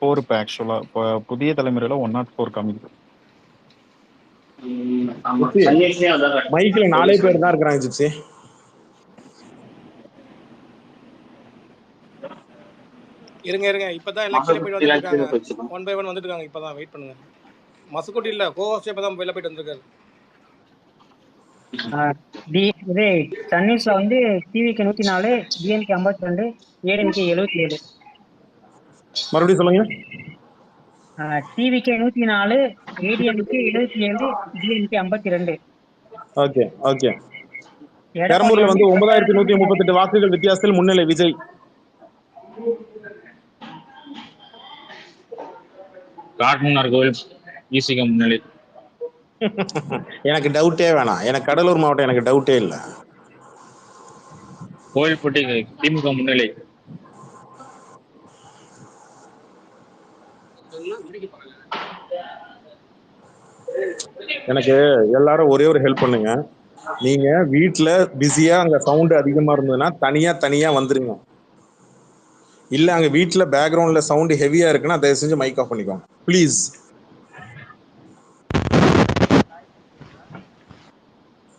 4 இப்போ ஆக்சுவலா இப்போ புதிய தலைமுறையில 104 காமிக்குது. ஆமா ஜிப்சி, சன்னிஸ்லயும் அதான் மைக்ல 4 பேர் தான் இருக்கிறாங்க ஜிப்சி. இருங்க இப்பதான் எல்லாம் கீழே போயிட்டு வந்துட்டு இருக்காங்க. 1 by 1 வந்துட்டு இருக்காங்க. இப்பதான் வெயிட் பண்ணுங்க. மசுக்குட்டி இல்ல கோஹோஸ்ட் இப்பதான் வெளில போயிட்டு வந்திருக்காரு. இது சன்னிஸ்ல வந்து டிவிக்கு 104, டிஎன்கே 52, ஏடிஎம்கே 77. மறுபடியும் சொல்லுங்க. டிவிக்கு 104, ஏடிஎம்கே 77, டிஎன்கே 52. Okay okay. பெரம்பூர்ல வந்து 9138 வாக்குகள் வித்தியாசத்தில் முன்னிலை விஜய். காட்முன்னார் கோவில் ஈசிக முன்னிலை. எனக்கு டவுட்டே வேணாம். எனக்கு கடலூர் மாவட்டம் எனக்கு டவுட்டே இல்லை. கோவில்பட்டி திமுக முன்னிலை. எனக்கு எல்லாரும் ஒரே ஒரு ஹெல்ப் பண்ணுங்க. நீங்க வீட்டுல பிஸியா அங்க சவுண்ட் அதிகமா இருந்ததுன்னா தனியா வந்துருங்க. இல்ல அங்க வீட்டுல பேக்ரவுண்ட்ல சவுண்ட் ஹெவியா இருக்குன்னா தயவு செஞ்சு மைக் ஆஃப் பண்ணிக்கோங்க ப்ளீஸ்.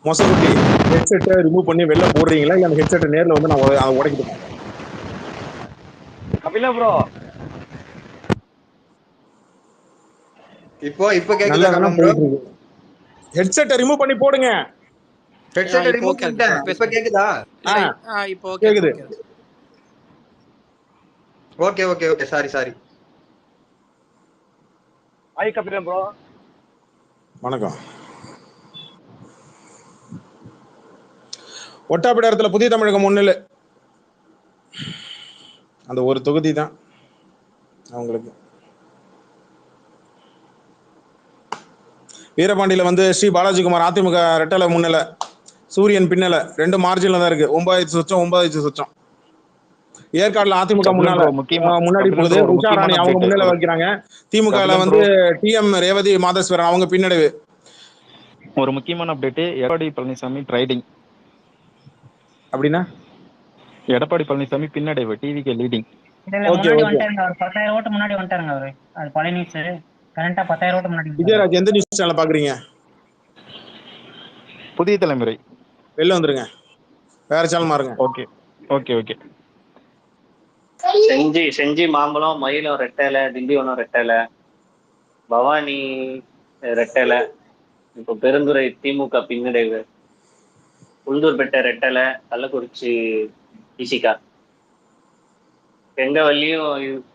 மொசக்குட்டி ஹெட்செட்டை ரிமூவ் பண்ணி வெளில போடுறீங்களா இல்ல அந்த ஹெட்செட்டை நேர்ல வந்து நான் உடைக்கிட்டு கபிலா ப்ரோ இப்போ கேக்குதா கண்ணா ப்ரோ? ஹெட்செட்டை ரிமூவ் பண்ணி போடுங்க. ஹெட்செட்டை ரிமூவ் பண்ணிட்டேன். இப்போ கேக்குதா? இப்போ கேக்குது. Okay sorry. Hi Kapila bro. வணக்கம். ஒட்டாப்பிடாரத்தில் புதிய தமிழகம் முன்னிலை. அந்த ஒரு தொகுதி தான் அவங்களுக்கு. வீரபாண்டியில வந்து ஸ்ரீ பாலாஜிகுமார் அதிமுக ரெட்டலை முன்னிலை, சூரியன் பின்னலை, 2 மார்ஜின்ல தான் இருக்கு. 9,000 சொச்சம். ஏற்காடுல அதிமுக முன்னாடி போகுது. உஷாராணி அவங்க முன்னிலை வைக்கிறாங்க. திமுக வந்து டிஎம் ரேவதி மாதேஸ்வரன் அவங்க பின்னடைவு. ஒரு முக்கியமான அப்டேட், எடப்பாடி பழனிசாமி ட்ரைடிங். அப்படின்னா எடப்பாடி பழனிசாமி பின்னடைவு, டிவிக்கு லீடிங். Okay okay. 10,000 ஓட்டு முன்னாடி வந்துட்டாருங்க அவரு. அது பழனி சார் கரெக்ட்டா 10,000 ஓட்டு முன்னாடி. விஜயராஜ் எந்த நியூஸ் சேனல் பாக்குறீங்க? புதிய தலைமுறை. வெளில வந்துருங்க, வேற சேனல் மாறுங்க. ஓகே. செஞ்சி மாம்பழம் மயிலம் ரெட்டலை, திண்டிவனம் ரெட்டலை, பவானி ரெட்டலை, இப்போ பெருந்துறை திமுக பின்னடைவு, உளுந்தூர்பேட்டை ரெட்டலை, கள்ளக்குறிச்சி இசிகா,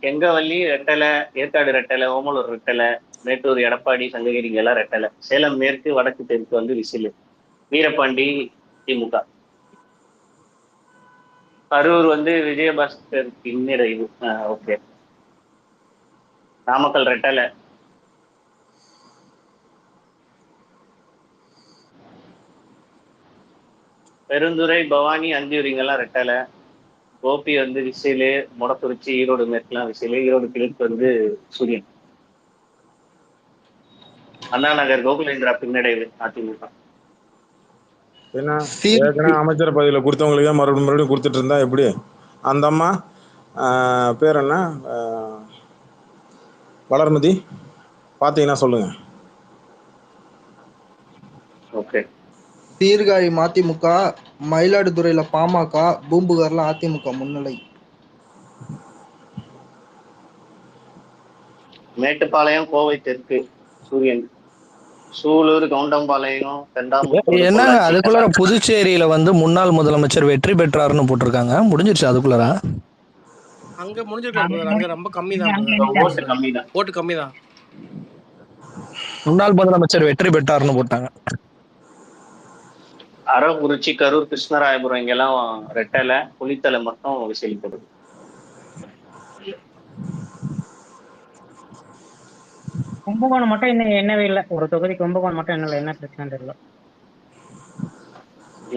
கெங்கவல்லி ரெட்டலை, ஏற்காடு ரெட்டலை, ஓமலூர் ரெட்டலை, மேட்டூர் எடப்பாடி சங்ககிரி எல்லாம் ரெட்டலை, சேலம் மேற்கு வடக்கு தெற்கு வந்து விசிலு, வீரபாண்டி திமுக, கரூர் வந்து விஜயபாஸ்கர் பின்னடைவு. ஓகே. நாமக்கல் ரெட்டலை, பெருந்துறை பவானி அந்தியூரிங்கெல்லாம் ரெட்டலை, கோபி வந்து விசிலு, மொடக்குறிச்சி ஈரோடு மேற்குலாம் விசிலு, ஈரோடு கிழக்கு வந்து சூரியன், அண்ணா நகர் கோகுலேந்திரா பின்னடைவு அதிமுக. என்ன ஏற்கனவே அமைச்சர் பதவியில கொடுத்தவங்களுக்கு மறுபடியும் கொடுத்துட்டு இருந்தா எப்படி? அந்த அம்மா பேர் என்ன, வளர்மதி, பாத்தீங்கன்னா சொல்லுங்க. ஓகே. சீர்காழி மதிமுக, மயிலாடுதுறையில பாமக, பூம்புகார்ல அதிமுக முன்னிலை. மேட்டுப்பாளையம் கோவை தெற்கு சூரியன், சூலூர் கவுண்டம்பாளையம் என்னங்க அதுக்குள்ளார புதுச்சேரியில வந்து முன்னாள் முதலமைச்சர் வெற்றி பெற்றாருன்னு போட்டிருக்காங்க. முடிஞ்சிருச்சு அதுக்குள்ளார? அங்க முடிஞ்சிருக்காங்க. அங்க ரொம்ப கம்மி தான், ஓட்டு கம்மி தான். முன்னாள் முதலமைச்சர் வெற்றி பெற்றாருன்னு போட்டாங்க. அரவக்குறிச்சி, கரூர், கிருஷ்ணராயபுரம் இங்கெல்லாம் ரெட்டலை, புலித்தலை மட்டும் விசலிப்படுது. கும்பகோணம் மட்டும் இன்னும் என்னவே இல்லை. ஒரு தொகுதி கும்பகோணம் மட்டும் என்ன என்ன பிரச்சனை தெரியல.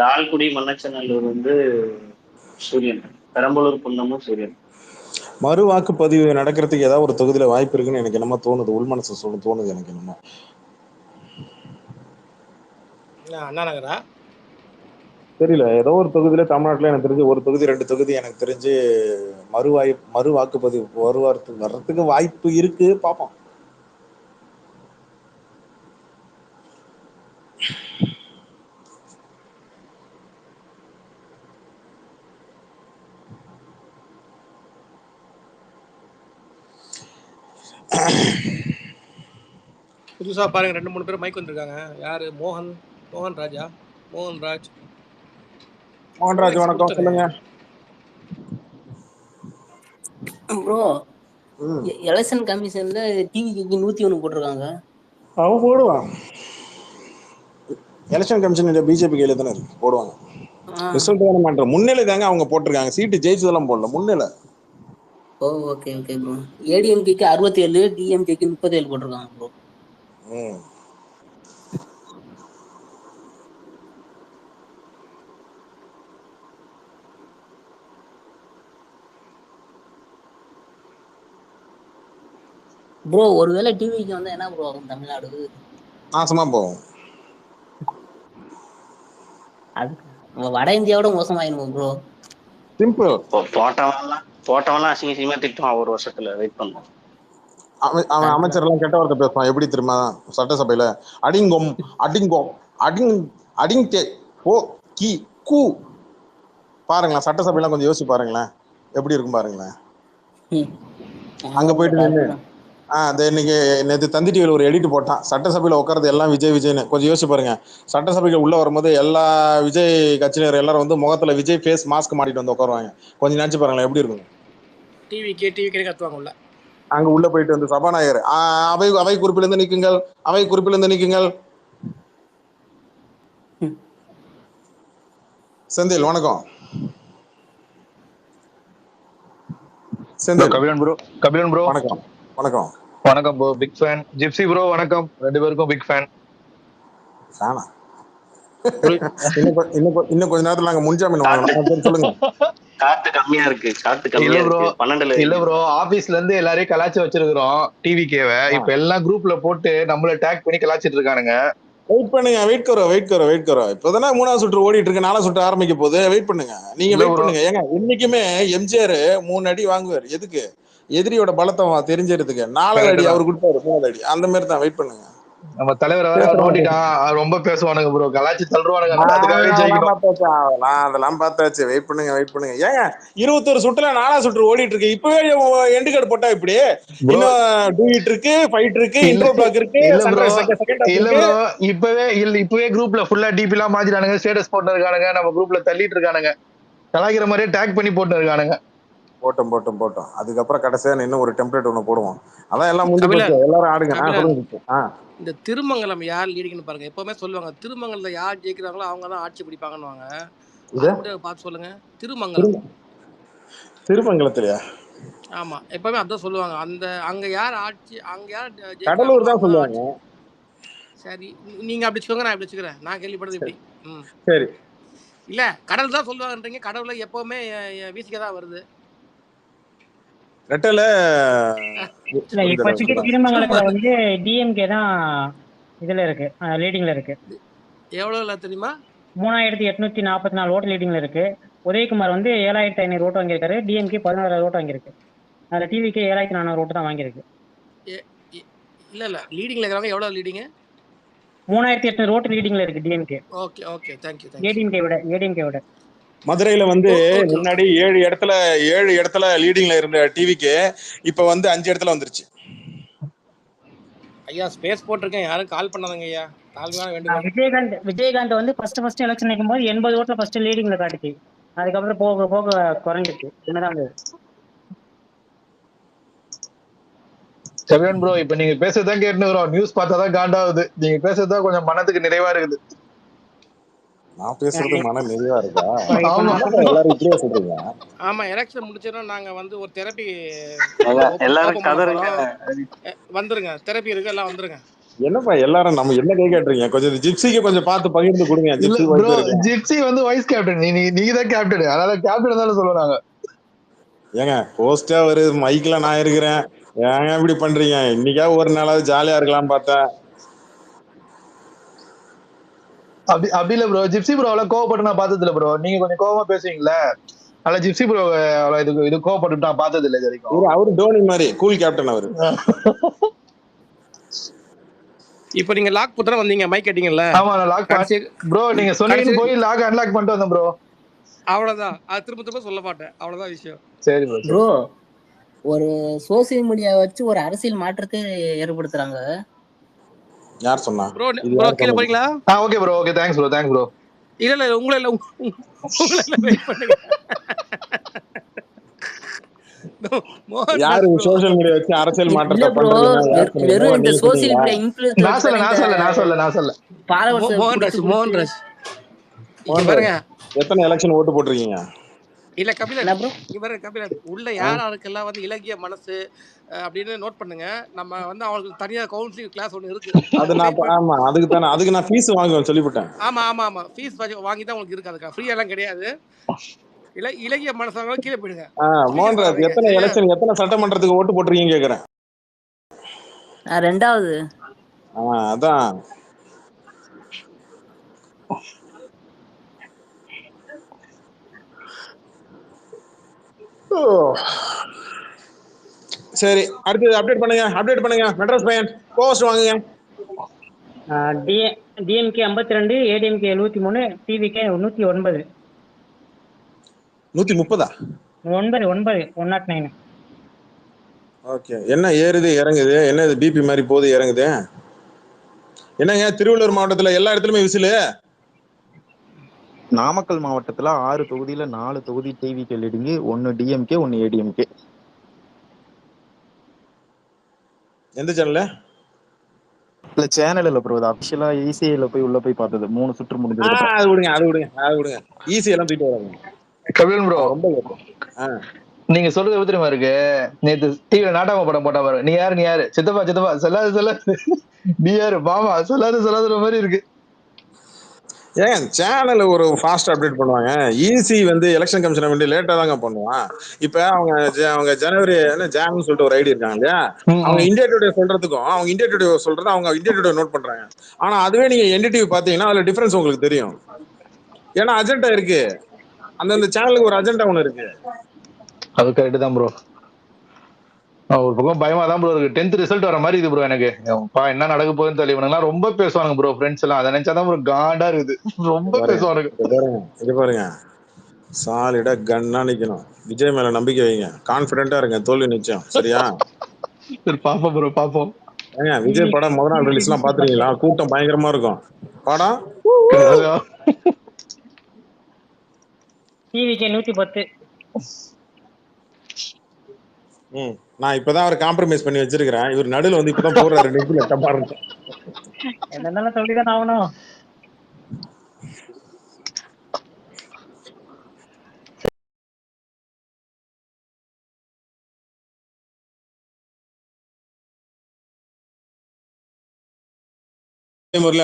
லால்குடி மண்ணச்சநல்லூர் வந்து சூரியன், பெரம்பலூர் குன்னமும் சூரியன். மறு வாக்குப்பதிவு நடக்கிறதுக்கு ஏதாவது ஒரு தொகுதியில வாய்ப்பு இருக்குன்னு எனக்கு என்னமோ தோணுது. உள்மனசு தோணுது எனக்கு என்னமோ. அண்ணா நகரா? தெரியல, ஏதோ ஒரு தொகுதியில தமிழ்நாட்டுல எனக்கு தெரிஞ்சு ஒரு தொகுதி 2 தொகுதி எனக்கு தெரிஞ்சு மறு வாக்குப்பதிவு வர்றதுக்கு வாய்ப்பு இருக்கு, பாப்போம். புதுசா பாருங்க 2-3 பேர் மைக் வந்திருக்காங்க. யாரு? மோகன் ராஜா, மோகன்ராஜ் வணக்கம், சொல்லுங்க. ப்ரோ, எலெக்ஷன் கமிஷன்ல டிவிக்கு 101 போட்டிருக்காங்க. அவன் போடுவான். எலெக்ஷன் கமிஷன் பிஜேபி கையில தானே இருக்கு, போடுவாங்க. ரிசல்ட் தானே மாற்றம், முன்னிலை தாங்க அவங்க போட்டிருக்காங்க, சீட்டு ஜெயிச்சதெல்லாம் போடல, முன்னிலை. ஓ ஓகே ஓகே ப்ரோ. ஏடிஎம்கேக்கு 67, டிஎம்கேக்கு 37 போட்டிருக்காங்க ப்ரோ. ப்ரோ ஒருவேளை டிவிக்கு வந்தா என்ன ப்ரோ ஆகும் தமிழ்நாடு? நாசமா போகும். அது வட இந்தியாவோட மோசமாயிடும் ப்ரோ. சிம்பிள். போட்டவெல்லாம் அசிங்கமா திட்டுவான் ஒரு வருஷத்துல, வெயிட் பண்ணுவோம். அவன் அமைச்சர் எல்லாம் கெட்ட வார்த்தை பேசுவான், எப்படி தெரியுமா? சட்டசபையில பாருங்களேன், சட்டசபையெல்லாம் கொஞ்சம் யோசிச்சு பாருங்களேன், எப்படி இருக்கும் பாருங்களேன். அங்க போயிட்டு நின்று இன்னைக்கு நேற்று தந்தி டிவியில் ஒரு எடிட் போட்டான், சட்டசபையில உட்கார்றது எல்லாம் விஜய்னு. கொஞ்சம் யோசிச்சு பாருங்க, சட்டசபைக்கு உள்ள வரும்போது எல்லா விஜய் கட்சியினர் எல்லாரும் வந்து முகத்துல விஜய் ஃபேஸ் மாஸ்க் மாட்டிட்டு வந்து உட்காருவாங்க. கொஞ்சம் நினைச்சு பாருங்களேன், எப்படி இருக்கும். டிவி கத்துவாங்க உள்ள. அங்க உள்ள போயிட்டு வந்து சபாநாயகர் அவை குறிப்பிலிருந்து நீக்குங்கள், அவை குறிப்பிலிருந்து நீக்குங்கள். செந்தில் வணக்கம். செந்தில். கபிலன் ப்ரோ வணக்கம். வணக்கம் வணக்கம் bro, big fan. Gypsy bro வணக்கம், 2 பேருக்கும் பிக் ஃபேன். இன்னும் கொஞ்ச நேரத்துல நாங்க முன்ஜாமீன் வாங்கணும், சொல்லுங்க. காத்து கம்மியா இருக்கு. இல்ல ப்ரோ, ஆபீஸ்ல இருந்து எல்லாரையும் கலாச்சி வச்சிருக்கிறோம் டிவிக்கேவ. இப்ப எல்லாம் குரூப்ல போட்டு நம்மள டேக் பண்ணி கலாச்சிட்டு இருக்கானுங்க. வெயிட் பண்ணுங்க, வெயிட் கரோ. இப்பதானே 3ஆவது சுற்று ஓடிட்டு இருக்கு, 4ஆவது சுற்று ஆரம்பிக்க போகுது. வெயிட் பண்ணுங்க, நீங்க வெயிட் பண்ணுங்க. ஏங்க இன்னைக்குமே எம்ஜிஆர் 3 அடி வாங்குவார், எதுக்கு? எதிரியோட பலத்தை தெரிஞ்சிருதுக்கு. 4 அடி அவர் கொடுப்பாரு, 3 அடி, அந்த மாதிரி தான். வெயிட் பண்ணுங்க. நம்ம தலைவர் வேற நோட்டிட்டான், ரொம்ப பேசுவானுங்க ப்ரோ, கலாச்சி தள்ளுவானுங்க. அதெல்லாம் பார்த்தாச்சு. வெயிட் பண்ணுங்க. ஏங்க 21 சுற்றுல 4ஆவது சுற்று ஓடிட்டு இருக்கு, இப்பவே எண்டு கார்டு போட்டா இப்படி இன்னும் டூயிட் இருக்கு, ஃபைட் இருக்கு, இன்ட்ரோ பிளாக் இருக்கு. இல்ல ப்ரோ, இப்பவே குரூப்ல ஃபுல்லா டிபி எல்லாம் மாத்திட்டானுங்க, ஸ்டேட்டஸ் போட்டு இருக்கானுங்க, நம்ம குரூப்ல தள்ளிட்டு இருக்கானுங்க, கலாய்க்கிற மாதிரியே டேக் பண்ணி போட்டு இருக்கானுங்க. போட்டோம். அதுக்கப்புறம் கடைசியா இன்னும் ஒரு டெம்ப்ளேட் ஒண்ணு போடுவோம். அதான் எல்லாம் முடிஞ்சு போச்சு, எல்லாரும் ஆடுங்க. இந்த திருமங்கலம் யார் லீடிங்னு பாருங்க. எப்பவுமே சொல்லுவாங்க திருமங்கலத்துல யார் ஜெயிக்கிறாங்களோ அவங்க தான் ஆட்சி பிடிப்பாங்கன்னுவாங்க. பார்த்து சொல்லுங்க. திருமங்கலத்திலயா? ஆமா, எப்பவுமே அதான் சொல்லுவாங்க. அங்க யார் ஆட்சி, அங்க யார் கடலூர் தான் சொல்லுவாங்க. சரி, நீங்க அப்படி வச்சுக்கோங்க, நான் அப்படி வச்சுக்கிறேன். நான் கேள்விப்பட்டது இப்படி. சரி, இல்ல கடல் தான் சொல்லுவாங்கன்றீங்க. கடவுள எப்பவுமே வீசிக்க தான் வருது. இப்ப திருமங்கலத்துல வந்து டிஎம்கே தான் இதுல இருக்கு, லீடிங்ல இருக்கு. எவ்வளவு தெரியுமா? 3844 ஓட்டு லீடிங்ல இருக்கு. உதயகுமார் வந்து 7500 ஓட்டு வாங்கியிருக்காரு. டிஎம்கே 11000 ஓட்டு வாங்கியிருக்கு. அதுல டிவிக்கு 7400 ஓட்டு தான் வாங்கியிருக்கு. இல்ல லீடிங்ல இருக்காங்க. எவ்வளவு லீடிங்? 3800 ஓட்டு லீடிங்ல இருக்கு டிஎம்கே. Okay thank you. ஏடிஎம்கே விட மதுரையில வந்து முன்னாடி 7 இடத்துல லீடிங்ல இருந்த டிவிக்கு இப்ப வந்து 5 இடத்துல வந்துருச்சு. ஐயா ஸ்பேஸ் போட்டிருக்கேன், யாரும் கால் பண்ணாதங்க ஐயா. தாழ்மையான வேண்டுகோள். விஜயகாந்த் வந்து ஃபர்ஸ்ட் எலெக்ஷன் நிக்கும்போது 80 ஓட்டுல ஃபர்ஸ்ட் லீடிங்ல காட்டுச்சு. அதுக்கப்புறம் போக போக குறைஞ்சிச்சு. என்னதான் கவியன் ப்ரோ, இப்ப நீங்க பேசுறதான் கேட்டுக்கிறோம், நியூஸ் பார்த்தாதான் காண்டாகுது. நீங்க பேசுறதா கொஞ்சம் மனதுக்கு நிறைவா இருக்குது. நான் பேசுறது மன நிறைவா இருக்கா? ஆமா, எலெக்ஷன் முடிச்சோன்னா நாங்க வந்து ஒரு தெரப்பி எல்லாரும் வந்துருங்க. தெரப்பி இருக்கு, எல்லாம் வந்துருங்க. என்னப்பா எல்லாரும் நம்ம என்ன கை காட்டுறீங்க? கொஞ்சம் ஜிப்சிக்கு கொஞ்சம் பார்த்து பகிர்ந்து கொடுங்க. ஜிப்சி வந்து வைஸ் கேப்டன், நீங்க தான் கேப்டன், அதனால கேப்டன் தானே சொல்லுவாங்க. ஏங்க போஸ்டா ஒரு மைக்ல நான் இருக்கிறேன், ஏங்க இப்படி பண்றீங்க? இன்னைக்கா ஒரு நாளாவது ஜாலியா இருக்கலாம் பார்த்தா. அப்படி இல்ல ப்ரோ. ஜிப்சி ப்ரோ அவ்வளவு கோவப்பட்டு நான் பார்த்தது இல்ல ப்ரோ. நீங்க கொஞ்சம் கோவமா பேசுவீங்களா? அல்ல ஜிப்சி ப்ரோ அவ்வளவு இது கோவப்பட்டு நான் பார்த்தது இல்ல இது வரைக்கும். அவரு தோனி மாதிரி கூல் கேப்டன் அவரு. இப்போ நீங்க லாக் புத்தன வந்தீங்க மைக் கேட்டீங்கல்ல? ஆமா நான் லாக் ப்ரோ. நீங்க சொன்னீங்கன்னு போய் லாக் அன்லாக் பண்ணிட்டு வந்தேன் ப்ரோ. அவ்வளவுதான். அது திரும்ப சொல்ல மாட்டேன். அவ்வளவுதான் விஷயம். சரி ப்ரோ. ஒரு சோசியல் மீடியா வச்சு ஒரு அரசியல் மாற்றத்தை ஏற்படுத்துறாங்க. யார் சொன்னா? ப்ரோ கீழ போறீங்களா? Okay bro. Okay thanks bro. இல்ல உங்களை வெயிட் பண்ணுங்க. யாரு சோஷியல் மீடியா வச்சு அரசியல் மாற்றத்தை பண்றீங்க? வெறும் இந்த சோசியல் மீடியா இன்ஃப்ளூயன்ஸ் நான் சொல்ல மோகன் ராஜ் பாருங்க எத்தனை எலெக்ஷன் ஓட்டு போட்டிருக்கீங்க? இல்ல கபிலன் கபிலன் உள்ள யாருக்கெல்லாம் வந்து இலகிய மனசு அப்படின்னு நோட் பண்ணுங்க. நம்ம வந்து அவங்களுக்கு தனியா கவுன்சிலிங் கிளாஸ் ஒன்னு இருக்கு. அது நான் ஆமா அதுக்கு நான் ஃபீஸ் வாங்குவேன் சொல்லிவிட்டேன். ஆமா ஃபீஸ் வாங்கி தான் உங்களுக்கு இருக்கு. அதுக்கு ஃப்ரீ எல்லாம் கிடையாது. இலகிய மனசாங்க கீழே போயிடுங்க. மோகன்ராஜ் எத்தனை எலெக்ஷன் எத்தனை சட்டமன்றத்துக்கு ஓட்டு போட்டிருக்கீங்க கேக்குறேன். ரெண்டாவது. அதான் சரி அடுத்து அப்டேட் பண்ணுங்க மெட்ராஸ் பையன் போஸ்ட் வாங்குங்க. DMK 52, ADMK 73, TVK 109. 130? 109. ஓகே. என்ன ஏறுது இறங்குது? என்ன இது பிபி மாதிரி போகுது இறங்குது? என்னங்க திருவள்ளூர் மாவட்டத்துல எல்லா இடத்துலயுமே விசிலு? நாமக்கல் மாவட்டத்துல 6 தொகுதியில 4 தொகுதி டிவிகே லீடிங், 1 டிஎம்கே 1 ஏடிஎம்கே. எந்த சேனல்ல? இல்ல சேனல் இல்ல ப்ரோ, அபிஷியலா ஈசிஐல உள்ள போய் பார்த்தது. 3 சுற்று முடிஞ்சது. அது விடுங்க. ஈஸி எல்லாம் தூக்கிட்டு வராங்க. கபிலன் ப்ரோ ரொம்ப நீங்க சொல்றது எப்படி தெரியுமா இருக்கு? நேத்து டிவில நாடக படம் போட்டா பாரு. நீ யாரு சித்தப்பா சொல்லாது நீ யாரு மாமா சொல்லாத மாதிரி இருக்கு. ஏன் சேனல் ஒரு ஃபாஸ்ட் அப்டேட் பண்ணுவாங்க. ஈஸி வந்து எலெக்ஷன் கமிஷனை வந்து லேட்டா தாங்க பண்ணுவான். இப்ப அவங்க ஜனவரி ஜான்னு சொல்லிட்டு ஒரு ஐடி இருக்காங்க இல்லையா, அவங்க இந்தியா டுடே சொல்றதுக்கும் அவங்க இந்தியா டுடே சொல்றது அவங்க இந்தியா டுடே நோட் பண்றாங்க. ஆனா அதுவே நீங்க என்டிடிவி பாத்தீங்கன்னா அதுல டிஃபரன்ஸ் உங்களுக்கு தெரியும். ஏன்னா அஜெண்டா இருக்கு, அந்தந்த சேனலுக்கு ஒரு அஜெண்டா ஒண்ணு இருக்கு. அது கரெக்ட் தான் ப்ரோ. ஒரு பக்கம் பயமா தான் ப்ரோ இருக்கு. 10th ரிசல்ட் வர மாதிரி இது ப்ரோ. எனக்கு என்ன நடக்க போகுதுன்னு தெரியல. இவனுங்கலாம் ரொம்ப பேசுவாங்க ப்ரோ. ஃப்ரெண்ட்ஸ் எல்லாம் அதை நினைச்சாதான் ப்ரோ காண்டா இருக்குது. ரொம்ப பேசுவானுங்க. இது பாருங்க சாலிடா கன்னா நிக்கணும். விஜய் மேல நம்பிக்கை வைங்க, கான்பிடென்டா இருங்க, தோல்வி நிச்சயம். சரியா? சரி பாப்போம் ப்ரோ பாப்போம். விஜய் படம் முதல் நாள் ரிலீஸ் எல்லாம் பாத்துருக்கீங்களா? கூட்டம் பயங்கரமா இருக்கும். படம் டிவிகே 110. நான் இப்பதான் அவர் காம்ப்ரமைஸ் பண்ணி வச்சிருக்கிறேன். இவர் நடுவில் வந்து இப்பதான் போடுறாரு. என்னென்ன சொல்லிதான் ஆகணும்.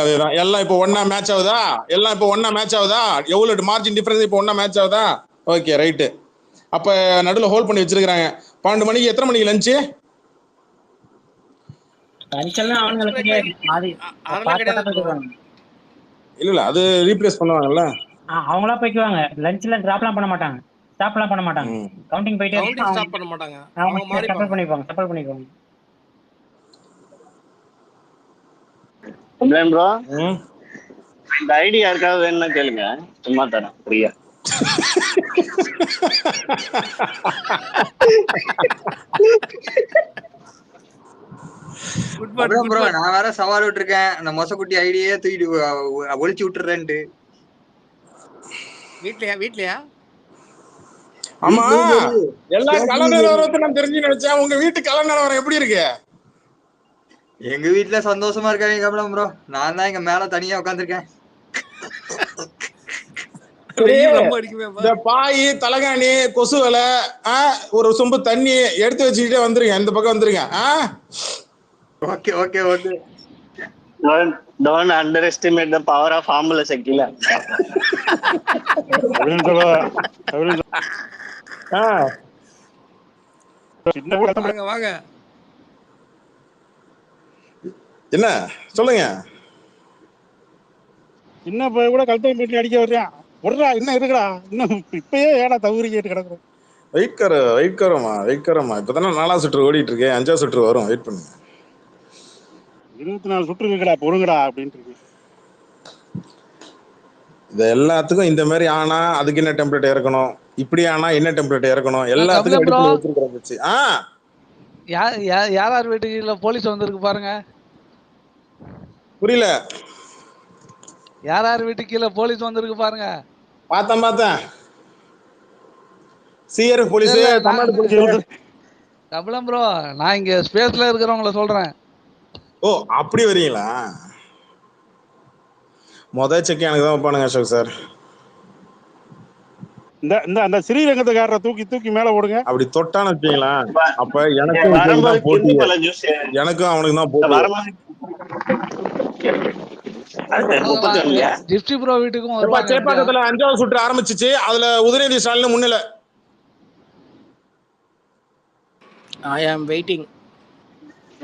அதேதான். எல்லாம் இப்போ ஒன்னா மேட்ச் ஆகுதா? எவ்வளவு மார்ஜின் டிஃபரன்ஸ் இப்போ ஒன்னா மேட்ச் ஆகுதா? Okay right. அப்ப நடுவில் ஹோல்ட் பண்ணி வச்சிருக்காங்க. 12 மணிக்கு எத்தனை மணிக்கு லஞ்சு? இல்ல அது ரீப்ளேஸ் பண்ணுவாங்கல்ல. அவங்களா போய்க்குவாங்க. லஞ்ச்ல டிராப்லாம் பண்ண மாட்டாங்க, ஸ்டாப்லாம் பண்ண மாட்டாங்க. கவுண்டிங் போயிட்டே இருக்கும். ஸ்டாப் பண்ண மாட்டாங்க. அவங்க மாதிரி சப்போர்ட் பண்ணிக்குவாங்க. ப்ரோ இந்த ஐடி யாருக்காவது வேணும்னா கேளுங்க, சும்மா தரேன் ஃப்ரீயா. நான் வேற சவால் விட்டுருக்கேன், அந்த மொசக்குட்டி ஐடியே தூக்கிட்டு ஒழிச்சு விட்டுறேன்ட்டு. வீட்லயா? ஆமா, எல்லா கல நிலவரத்தை நான் தெரிஞ்சு நினைச்சேன். உங்க வீட்டு கல நிலவரம் எப்படி இருக்கு? எங்க வீட்டுல சந்தோஷமா இருக்காங்க கமலம் ப்ரோ. நான் தான் இங்க மேல தனியா உட்காந்துருக்கேன். இந்த பாய், தலகாணி, கொசு வலை, ஒரு சொம்பு தண்ணி எடுத்து வச்சுக்கிட்டே வந்துருங்க. இந்த பக்கம் வந்துருங்க. Okay okay okay. Don't underestimate the power of harmless Akila. வாங்க என்ன சொல்லுங்க. சின்ன பையன் கூட கழுத்தை போட்டு அடிக்க வர்றான். விடுறா இன்னும் இருக்குடா, இன்னும் இப்பயே ஏடா தவறி கேட்டு கிடக்குறோம். வெயிட் கரோமா இப்பதானே 4வது சுற்று ஓடிட்டு இருக்கு, 5வது சுற்று வரும், வெயிட் பண்ணுங்க. 24 சுற்று இருக்குடா, பொறுங்கடா அப்படின்ட்டு இருக்கு. இது எல்லாத்துக்கும் இந்த மாதிரி ஆனா அதுக்கு என்ன டெம்ப்ளேட் இறக்கணும், இப்படி ஆனா என்ன டெம்ப்ளேட் இறக்கணும், எல்லாத்துக்கும் அடிப்படை வச்சிருக்கிறோம். யார் வீட்டுக்கு இல்ல போலீஸ் வந்திருக்கு பாருங்க. புரியல. யார் வீட்டுக்கு இல்ல போலீஸ் வந்திருக்கு பாருங்க. பார்த்தேன். CR police, Tamil Nadu police. கபிலம் ப்ரோ, நான் இங்க ஸ்பேஸ்ல இருக்கிறவங்கள சொல்றேன். ஓ அப்படி வரீங்களா? முதல் செக் எனக்கு தான் வைப்பானுங்க அசோக் சார். இந்த ஸ்ரீரங்கத்துக்காரரை தூக்கி மேல போடுங்க. அப்படி தொட்டான்னு வச்சீங்களா, அப்ப எனக்கும் அவனுக்கு தான் போட்டி. ஜிப்சி ப்ரோ வீட்டுக்கும் சேப்பாக்கத்துல 5வது சுற்று ஆரம்பிச்சிச்சு. அதுல உதயநிதி ஸ்டாலின் முன்னிலை. ஐ ஆம் வெயிட்டிங்.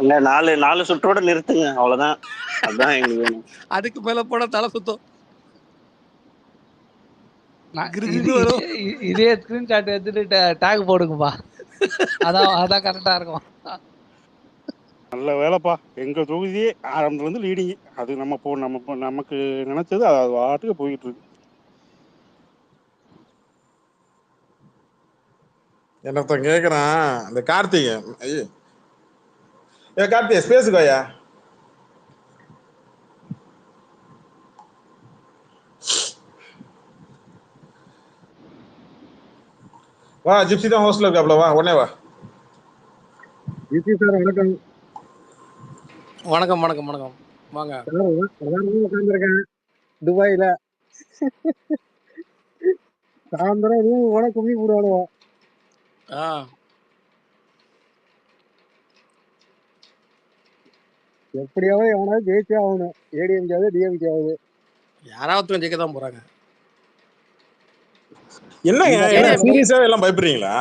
இல்ல 4 சுற்றோட நிறுத்துங்க, அவ்வளவுதான். அதான் எங்களுக்கு வேணும். அதுக்கு மேல போட தலை சுத்தம். இதே ஸ்கிரீன்ஷாட் எடுத்துட்டு டேக் போடுங்கப்பா. அதான் கரெக்டா இருக்கும். நல்ல வேலைப்பா, எங்க தொகுதியே ஆரம்பத்துல இருந்து லீடிங். அது நமக்கு நினைச்சது அது வாட்டுக்கு போயிட்டு இருக்கு. என்னத்த கேக்குறான் இந்த கார்த்திகை. கார்த்திகை ஸ்பேஸுக்கு ஐயா. வா, ஜிப்சி தான் ஹோஸ்ட்ல இருக்காப்ல, வா உடனே வா. ஜிப்சி சார் வணக்கம். வணக்கம் வாங்க. உட்காந்துருக்கேன் துபாயில. சாயந்தரம் ரூம் கூட கும்மி போடுவானுவோம். எப்படியாவது எவனாவது ஜெயிச்சே ஆகணும். ஏடிஎம்கேவது டிஎம்கேவது யாராவது ஜெயிக்க தான் போறாங்க. என்னங்க சீரியஸா எல்லாம் பயப்படுறீங்களா?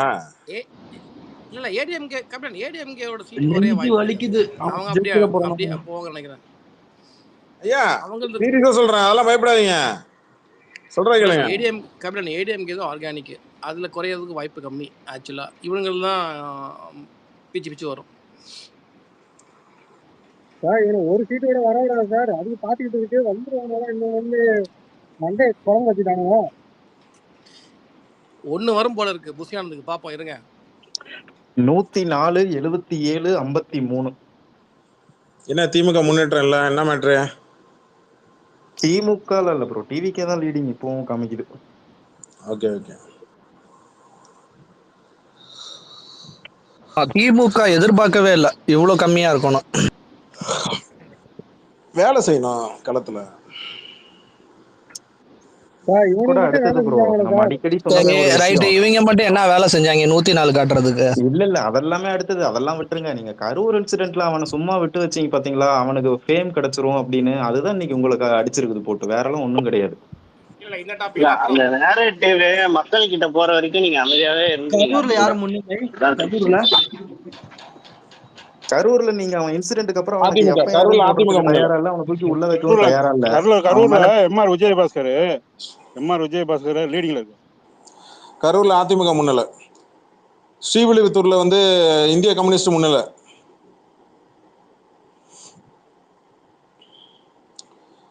இல்ல ஏடிஎம்கே கேப்டன், ஏடிஎம்கேவோட சீட் குறைய வாய்ப்பு வலிக்குது. அவங்க அப்படியே போவாங்க நினைக்கிறேன். ஐயா சீரியஸா சொல்றேன், அதெல்லாம் பயப்படாதீங்க. சொல்றேன் கேளுங்க. ஏடிஎம்கே தான் ஆர்கானிக், அதுல குறையிறதுக்கு வாய்ப்பு கம்மி. ஆக்சுவலா இவனுங்கள் தான் பிச்சு வரும். சார் இவனை ஒரு சீட்டோட வரவிடாது சார், அது பாத்துக்கிட்டு இருக்கு வந்துருவாங்க. இன்னும் வந்து மண்டே குழம்பு வச்சுட்டானுங்க. 1 வரும் போல இருக்கு புஷியானதுக்கு, பாப்போம் இருங்க. 104 77 53. என்ன திமுக முன்னேற்றம் இல்ல, என்ன மேட்ரு? திமுக இல்ல ப்ரோ, டிவிக்கே தான் லீடிங் இப்பவும் காமிக்குது. ஓகே திமுக எதிர்பார்க்கவே இல்லை இவ்வளவு கம்மியா இருக்கணும். வேலை செய்யணும் களத்துல. இவங்க மட்டும் என்ன வேலை செஞ்சாங்க 104 காட்டுறதுக்கு? இல்ல அதெல்லாமே அடுத்தது, அதெல்லாம் விட்டுருங்க. நீங்க கரூர் இன்சிடென்ட்ல அவனை சும்மா விட்டு வச்சீங்க பாத்தீங்களா, அவனுக்கு ஃபேம் கிடைச்சிரும் அப்படின்னு. அதுதான் இன்னைக்கு உங்களுக்கு அடிச்சிருக்குது போட்டு, வேற எல்லாம் ஒண்ணும் கிடையாது. அந்த நேரேட்டிவ் மக்கள் கிட்ட போற வரைக்கும் நீங்க அமைதியாவே கரூர்ல நீங்க அவன் இன்சிடென்ட்க்கு அப்புறம் அவனை தூக்கி உள்ள வைக்கவும் தயாரா இல்ல. கரூர்ல எம்ஆர் விஜயபாஸ்கர் லீடிங்ல இருக்கு. கரூர்ல அதிமுக முன்னிலை, ஸ்ரீவில்லிபுத்தூர்ல வந்து இந்திய கம்யூனிஸ்ட் முன்னிலை.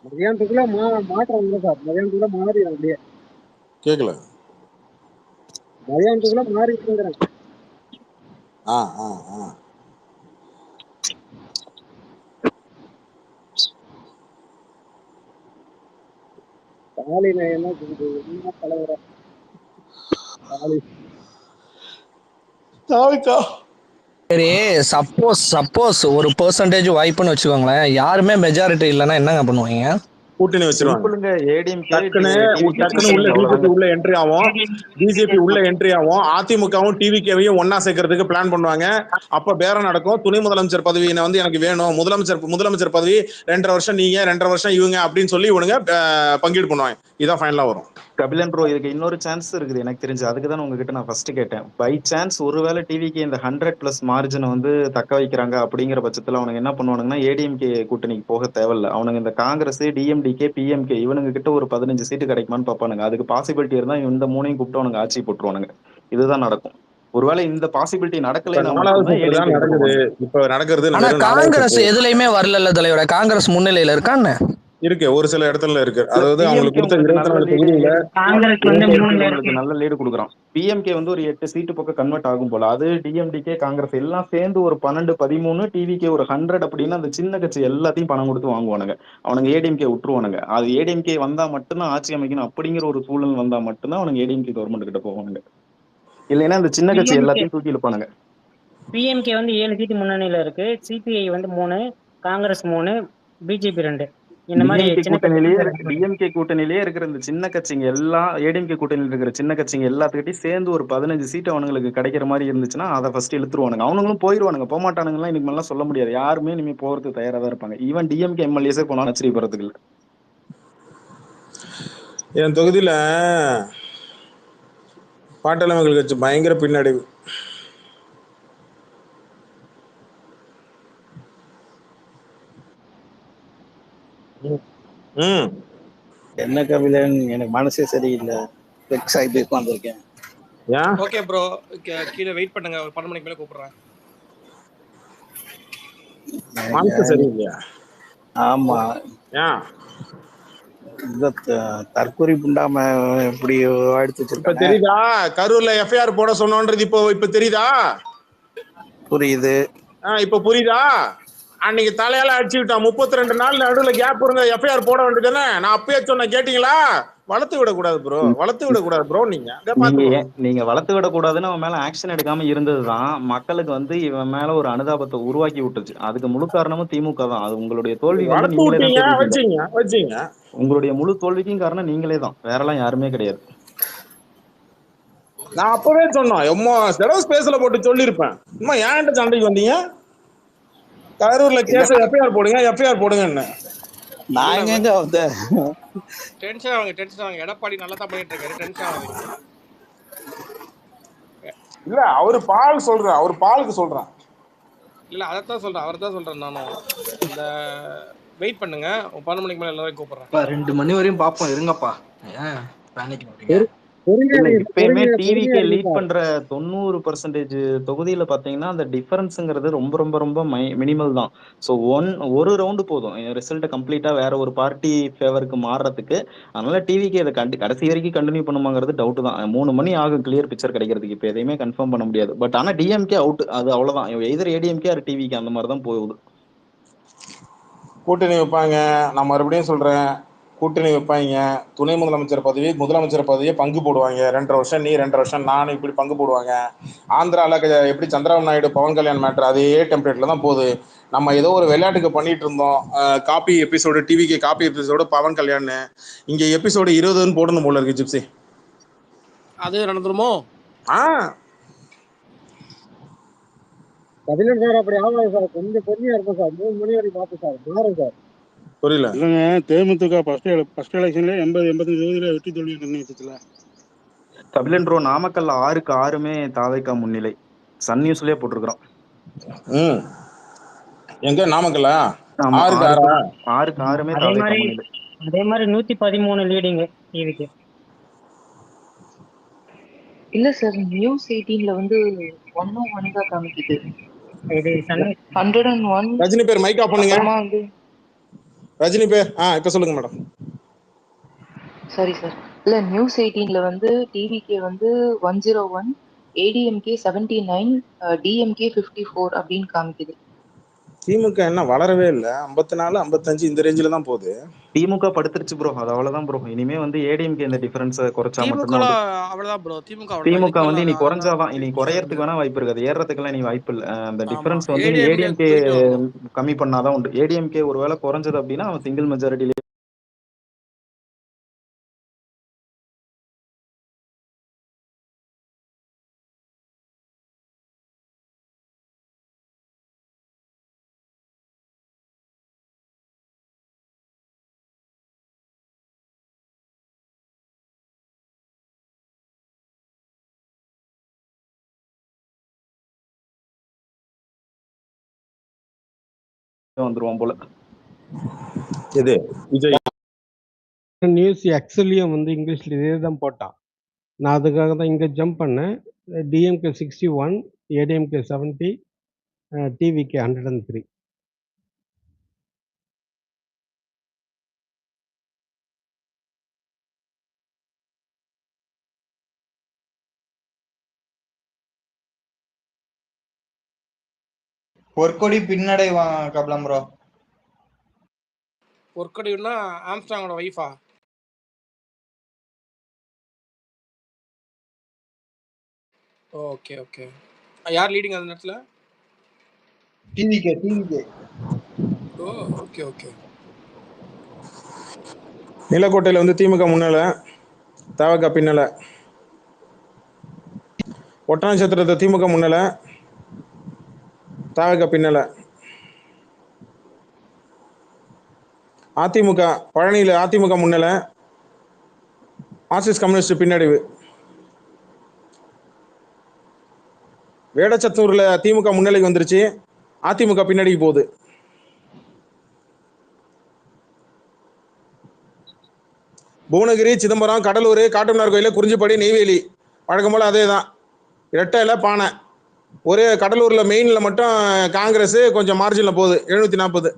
மதியானத்துக்குள்ள மாற்றம் இல்லை சார். மதியானத்துக்குள்ள மாறி அப்படியே கேட்கல. மதியானத்துக்குள்ள மாறி இருக்கிறேன். ஸ்டாலின் என்ன தலைவரா சரி, சப்போஸ் ஒரு பெர்சன்டேஜ் வாய்ப்புன்னு வச்சுக்கோங்களேன், யாருமே மெஜாரிட்டி இல்லைன்னா என்னங்க பண்ணுவாங்க? கூட்டணி வச்சிருவாங்க. உள்ள என்ட்ரி ஆகும், பிஜேபி உள்ள என்ட்ரி ஆகும், அதிமுகவும் டிவிகேவையும் ஒன்னா சேர்க்கறதுக்கு பிளான் பண்ணுவாங்க. அப்ப பேரம் நடக்கும். துணை முதலமைச்சர் பதவி வந்து எனக்கு வேணும், முதலமைச்சர் பதவி 2.5 வருஷம் நீங்க 2.5 வருஷம் இவங்க அப்படின்னு சொல்லி இவனுங்க பங்கீடு பண்ணுவாங்க. இதான் ஃபைனலா வரும். கபிலன் ப்ரோ, இதுக்கு இன்னொரு சான்ஸ் இருக்குது எனக்கு தெரிஞ்சு. அதுக்கு தான் உங்ககிட்ட நான் ஃபர்ஸ்ட் கேட்டேன். பை சான்ஸ் ஒருவேளை டிவிக்கு இந்த 100+ மார்ஜினை வந்து தக்க வைக்கிறாங்க அப்படிங்கிற பட்சத்துல அவனுக்கு என்ன பண்ணுவானுங்கன்னா, ஏடிஎம்கே கூட்டணிக்கு போக தேவையில்லை. அவனுங்க இந்த காங்கிரஸ் டிஎம்டி டிஎம்டிகே பிஎம்கே இவனுங்க கிட்ட ஒரு 15 சீட்டு கிடைக்குமான்னு பார்ப்பானுங்க. அதுக்கு பாசிபிலிட்டி இருந்தா இந்த மூணையும் கூப்பிட்டு அவனுங்க ஆட்சி போட்டுருவானுங்க. இதுதான் நடக்கும். ஒருவேளை இந்த பாசிபிலிட்டி இப்ப நடக்கலைன்னா 4வது மட்டும்தான் சுற்று தான் ஏடிஎம்கே கிட்ட நடக்குது. போவானுங்க. இப்ப நடக்கிறது ஆனா வெறும் 4வது காங்கிரஸ் சுற்று எதுலயுமே வரல தலைவர. காங்கிரஸ் முன்னிலையில இருக்கான்னு இருக்கு. ஒரு சில இடத்துல இருக்கு. இல்ல அதாவது அவங்களுக்கு பிஎம்கே கொடுத்த உங்களுக்கு நல்ல 24 லீடு தொகுதியில காங்கிரஸ் வந்து டிஎம்கே 3ல உங்களுக்கு இருக்கு. நல்ல லீடு கொடுக்குறான். பிஎம்கே வந்து ஒரு 8 சீட்டு பக்கம் கன்வெர்ட் ஆகும் போல. அது டிஎம்டிகே காங்கிரஸ் எல்லாம் சேர்ந்து ஒரு 12 13 டிவிகே ஒரு 100 அப்படின்னு அந்த சின்ன கட்சி எல்லாத்தையும் பணம் கொடுத்து வாங்குவானுங்க. அவனுங்க ஏடிஎம்கே விட்டுருவானுங்க. அது ஏடிஎம்கே வந்தா மட்டும்தான் ஆட்சி அமைக்கணும் அப்படிங்கிற ஒரு சூழல் வந்தா மட்டும்தான் அவனுங்க ஏடிஎம்கே கவர்மெண்ட் கிட்ட போவானுங்க. இல்லைன்னா இந்த சின்ன கட்சி பிஎம்கே எல்லாத்தையும் தூக்கி இழுப்பானுங்க. பிஎம்கே வந்து 7 சீட்டு முன்னணியில இருக்கு. சிபிஐ வந்து 3, காங்கிரஸ் 3, பிஜேபி 2. இந்த மாதிரி சின்ன டிஎம்கே கூட்டணியிலேயே இருக்கிற இந்த சின்ன கட்சிங்க எல்லாம் ஏடிஎம்கே கூட்டணியில் இருக்கிற சின்ன கட்சிங்க எல்லாத்துக்கிட்டையும் சேர்ந்து ஒரு 15 சீட்டு அவனுங்களுக்கு கிடைக்கிற மாதிரி இருந்துச்சுன்னா அதை ஃபர்ஸ்ட் இழுத்துருவானுங்க. அவனுங்களும் போயிடுவானுங்க. போகமாட்டானுங்கலாம் இன்னைக்கு மேலாம் சொல்ல முடியாது. யாருமே இனிமே போறதுக்கு தயாரா தான் இருப்பாங்க. ஈவன் டிஎம்கே எம்எல்ஏஸே போனாலும் ஆச்சரியப்படுறதுக்கு இல்லை. என் தொகுதியில பாட்டாளி மக்கள் கட்சி பயங்கர பின்னடைவு. என்ன கபிலன், எனக்கு மனசே சரியில்லை. வெக்ஸ் ஆகி போய் உட்காந்துருக்கேன். ஓகே ப்ரோ, கீழே வெயிட் பண்ணுங்க, ஒரு 12 மணிக்கு மேல கூப்பிடுறேன். மனசு சரியில்லையா? ஆமா, இந்த தற்கொலை புண்டாம இப்படி எடுத்து இப்ப வச்சிருக்காங்க. தெரியுதா? கரூர்ல எஃப்ஐஆர் போட சொன்னோன்றது இப்ப தெரியுதா? புரியுது. இப்ப புரியுதா? அன்னைக்கு தலையால அடிச்சு விட்டா 32 நாள் நடுவுல கேப் இருங்க, எஃப்ஐஆர் போட வேண்டியதானே? நான் அப்பயே சொன்ன, கேட்டீங்களா? வளர்த்து விடக்கூடாது ப்ரோ, வளர்த்து விடக்கூடாது ப்ரோ. நீங்க வளர்த்து விடக்கூடாதுன்னு அவன் மேல ஆக்ஷன் எடுக்காம இருந்ததுதான் மக்களுக்கு வந்து இவன் மேல ஒரு அனுதாபத்தை உருவாக்கி விட்டுச்சு. அதுக்கு முழு காரணமும் திமுக தான். அது உங்களுடைய தோல்வி வந்து நீங்களே தான். உங்களுடைய முழு தோல்விக்கும் காரணம் நீங்களே தான், வேற எல்லாம் யாருமே கிடையாது. நான் அப்பவே சொன்னோம், எம்மா ஸ்பேஸ்ல போட்டு சொல்லியிருப்பேன். அம்மா ஏன்ட்ட சண்டைக்கு வந்தீங்க? கரூர்ல கேஸ் எஃப்ஐஆர் போடுங்க, எஃப்ஐஆர் போடுங்க. நான் எங்க வந்து டென்ஷன் ஆகுங்க. எடப்பாடி நல்லா தான் பண்ணிட்டு இருக்காரு, டென்ஷன் ஆகுங்க. இல்ல அவரு பாலுக்கு சொல்றேன். இல்ல அதான் சொல்றேன், அவர் தான் சொல்றேன். நானும் இந்த வெயிட் பண்ணுங்க, 12 மணிக்கு மேல எல்லாரும் கூப்பிடுறேன். 2 மணி வரையும் பாப்போம், இருங்கப்பா. இப்பயுமே டிவிக்கு லீட் பண்ற 90% தொகுதியில பாத்தீங்கன்னா அந்த டிஃபரன்ஸ்ங்கிறது ரொம்ப ரொம்ப ரொம்ப மினிமல் தான். ஸோ ஒரு ரவுண்டு போதும் ரிசல்ட் கம்ப்ளீட்டா வேற ஒரு பார்ட்டி ஃபேவருக்கு மாறுறதுக்கு. அதனால டிவிக்கு இதை கடைசி வரைக்கும் கண்டினியூ பண்ணுமாங்கிறது டவுட் தான். 3 மணி ஆகும் கிளியர் பிக்சர் கிடைக்கிறதுக்கு. இப்போ எதையுமே கன்ஃபார்ம் பண்ண முடியாது. பட் ஆனா டிஎம்கே அவுட், அது அவ்வளவுதான். எதிர் ஏடிஎம்கே ஆர் டிவிக்கு அந்த மாதிரி தான் போகுது. கூட்டணி வைப்பாங்க. நான் மறுபடியும் சொல்றேன், கூட்டணி வைப்பாங்க. துணை முதலமைச்சர் பதவி, முதலமைச்சர் பதவியை பங்கு போடுவாங்க. 2.5 வருஷம் நீ, 2.5 வருஷம் நான், இப்படி பங்கு போடுவாங்க. ஆந்திரால எப்படி சந்திரபாபு நாயுடு பவன் கல்யாண் மேட்டர் அதே டெம்ப்ளேட்ல தான் போகுது. நம்ம ஏதோ ஒரு விளையாட்டுக்கு பண்ணிட்டு இருந்தோம். காப்பி எபிசோடு, டிவிக்கு காப்பி எபிசோடு பவன் கல்யாண். இங்க எபிசோடு 20 போடணும் போல இருக்கு ஜிப்சி. அது நடந்துருமோ? கபிலன் சார் அப்படி ஆகாது சார், கொஞ்சம் பொறுமையா இருக்கும் சார். 3 மணி வரைக்கும் பார்த்து சார் மாறும் சார். புரியல. இல்லைங்க, தேமுதிக ஃபர்ஸ்ட் எலெக்ஷன்ல 80-85 தொகுதியில வெற்றி தோல்வி நிர்ணயிச்சுல. கபிலன் ப்ரோ, நாமக்கல்ல 6க்கு 6மே தாவேகா முன்னிலை. சன் நியூஸ்லயே போட்டிருக்கிறோம். எங்க நாமக்கல்ல 6க்கு 6மே தாவேகா முன்னிலை. அதே மாதிரி 113 லீடிங் டிவிக்கு. இல்ல சார், நியூஸ் 18ல வந்து 101 தான் காமிக்குது. இது 101. ரஜினி பேர் மைக் ஆஃப் பண்ணுங்க. ரஜினி பேர் இப்ப சொல்லுங்க மேடம். சாரி சார், இல்ல நியூஸ் 18ல வந்து டிவிகே வந்து 101, ஏடிஎம்கே 79, டிஎம்கே 54 அப்படின்னு காமிக்குது. திமுக என்ன வளரவே இல்ல, 54 55 இந்த ரேஞ்சில தான் போகுது. திமுக படுத்துருச்சு ப்ரோ, அது அவ்வளவுதான் ப்ரோ. இனிமே வந்து ஏடிஎம்கே இந்த டிஃபரன்ஸ் குறைச்சா மட்டும் அவ்வளவுதான் ப்ரோ. திமுக வந்து இனி குறைஞ்சாதான், இனி குறையறதுக்கு வேணா வாய்ப்பு இருக்கு. அது ஏறதுக்கெல்லாம் இனி வாய்ப்பு இல்ல. அந்த டிஃபரன்ஸ் வந்து ஏடிஎம்கே கம்மி பண்ணாதான் உண்டு. ஏடிஎம்கே ஒருவேளை குறைஞ்சது அப்படின்னா அவன் சிங்கிள் மெஜாரிட்டில வந்துருவான் போல. இது விஜய் நியூஸ் எக்ஸ்எல்லையும் வந்து இங்கிலீஷில் இதே தான் போட்டான். நான் அதுக்காக தான் இங்கே ஜம்ப் பண்ணேன். DMK 61, ADMK 70, TVK 103. பொற்கொடி பின்னடை கபிலம் ப்ரோ. பொற்கொடின்னா ஆம்ஸ்ட்ராங்கோட வைஃபா? Okay okay. யார் லீடிங் அந்த நேரத்தில்? டிவிகே. Oh okay okay. நிலக்கோட்டையில் வந்து திமுக முன்னால, தவக பின்னல. ஒட்டநட்சத்திரத்தை திமுக முன்னால, தவக பின்னல. அதிமுக பழனியில் அதிமுக முன்னல, மார்க்சிஸ்ட் கம்யூனிஸ்ட் பின்னடைவு. வேடச்சத்தூர்ல திமுக முன்னிலைக்கு வந்துருச்சு, அதிமுக பின்னடைக்கு போகுது. புவனகிரி, சிதம்பரம், கடலூர், காட்டுமன்னார் கோயில், குறிஞ்சிப்பாடி, நெய்வேலி வழக்கம் போல அதே தான். ரெட்டையில பானை. ஒரே கடலூர்ல மெயின்ல மட்டும் காங்கிரஸ் கொஞ்சம் மார்ஜின்ல போகுது, 740.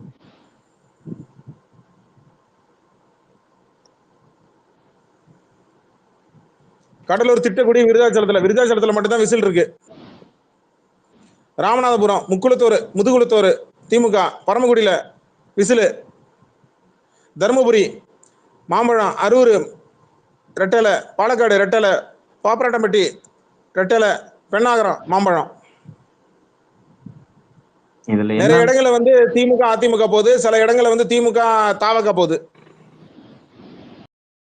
கடலூர், திட்டக்குடி, விருதாச்சலத்துல மட்டும்தான் விசில் இருக்கு. ராமநாதபுரம், முதுகுளத்தூர் திமுக, பரமக்குடியில விசிலு. தருமபுரி, மாம்பழம், அரூர் ரெட்டலை, பாலக்காடு ரெட்டலை, பாப்பராட்டம்பட்டி ரெட்டலை, பெண்ணாகரம் மாம்பழம். நிறைய இடங்கள்ல வந்து திமுக அதிமுக போகுது, சில இடங்கள்ல வந்து திமுக தாவக போகுது.